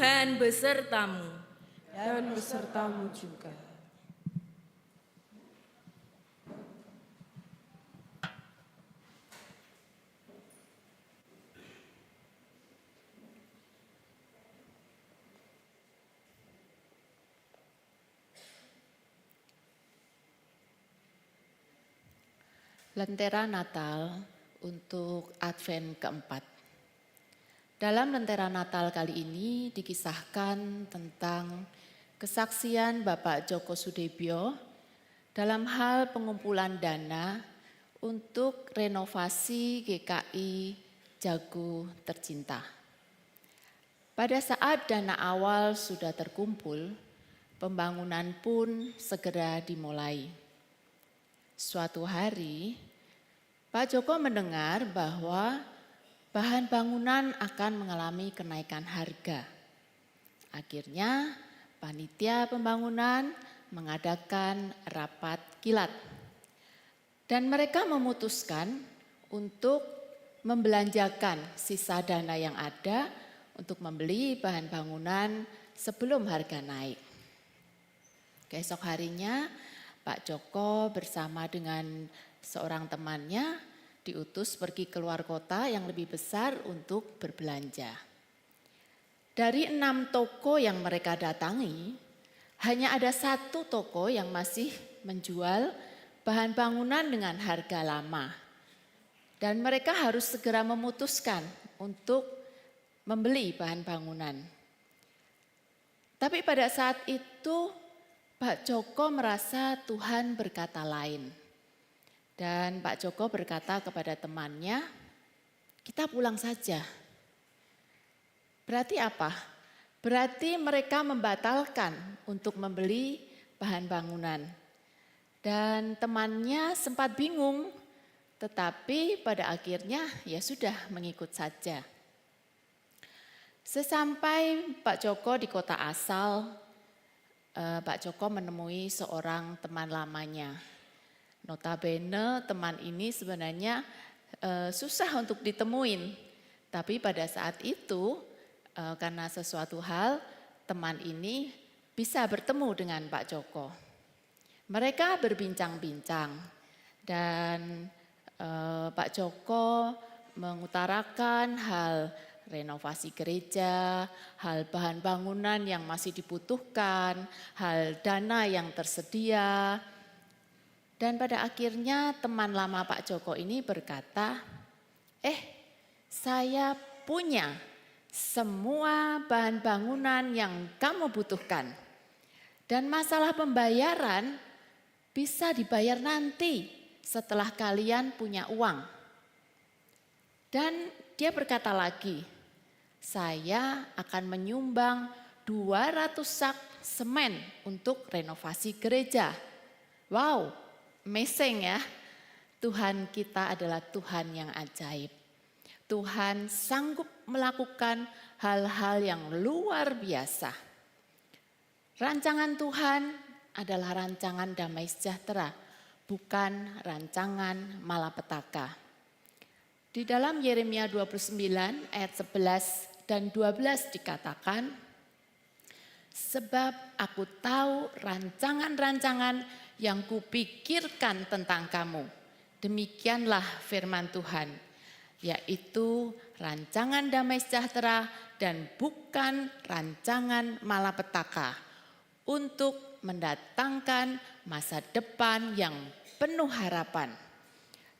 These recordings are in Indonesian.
Tuhan besertamu. Dan besertamu juga. Lentera Natal untuk Advent keempat. Dalam Lentera Natal kali ini dikisahkan tentang kesaksian Bapak Djoko Soedibjo dalam hal pengumpulan dana untuk renovasi GKI Jago Tercinta. Pada saat dana awal sudah terkumpul, pembangunan pun segera dimulai. Suatu hari, Pak Djoko mendengar bahwa bahan bangunan akan mengalami kenaikan harga. Akhirnya, panitia pembangunan mengadakan rapat kilat. Dan mereka memutuskan untuk membelanjakan sisa dana yang ada untuk membeli bahan bangunan sebelum harga naik. Keesok harinya, Pak Djoko bersama dengan seorang temannya diutus pergi keluar kota yang lebih besar untuk berbelanja. Dari 6 toko yang mereka datangi, hanya ada 1 toko yang masih menjual bahan bangunan dengan harga lama. Dan mereka harus segera memutuskan untuk membeli bahan bangunan. Tapi pada saat itu Pak Djoko merasa Tuhan berkata lain. Dan Pak Djoko berkata kepada temannya, kita pulang saja. Berarti apa? Berarti mereka membatalkan untuk membeli bahan bangunan. Dan temannya sempat bingung, tetapi pada akhirnya ya sudah mengikut saja. Sesampai Pak Djoko di kota asal, Pak Djoko menemui seorang teman lamanya. Notabene teman ini sebenarnya susah untuk ditemuin. Tapi pada saat itu karena sesuatu hal teman ini bisa bertemu dengan Pak Djoko. Mereka berbincang-bincang dan Pak Djoko mengutarakan hal renovasi gereja, hal bahan bangunan yang masih dibutuhkan, hal dana yang tersedia. Dan pada akhirnya teman lama Pak Djoko ini berkata, saya punya semua bahan bangunan yang kamu butuhkan. Dan masalah pembayaran bisa dibayar nanti setelah kalian punya uang. Dan dia berkata lagi, saya akan menyumbang 200 sak semen untuk renovasi gereja. Wow, amazing ya. Tuhan kita adalah Tuhan yang ajaib. Tuhan sanggup melakukan hal-hal yang luar biasa. Rancangan Tuhan adalah rancangan damai sejahtera, bukan rancangan malapetaka. Di dalam Yeremia 29 ayat 11 dan 12 dikatakan, sebab aku tahu rancangan-rancangan yang kupikirkan tentang kamu. Demikianlah firman Tuhan, yaitu rancangan damai sejahtera dan bukan rancangan malapetaka, untuk mendatangkan masa depan yang penuh harapan.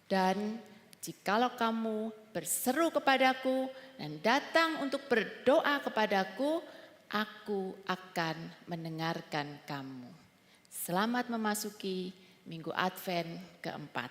Dan jikalau kamu berseru kepadaku dan datang untuk berdoa kepadaku, aku akan mendengarkan kamu. Selamat memasuki Minggu Advent keempat.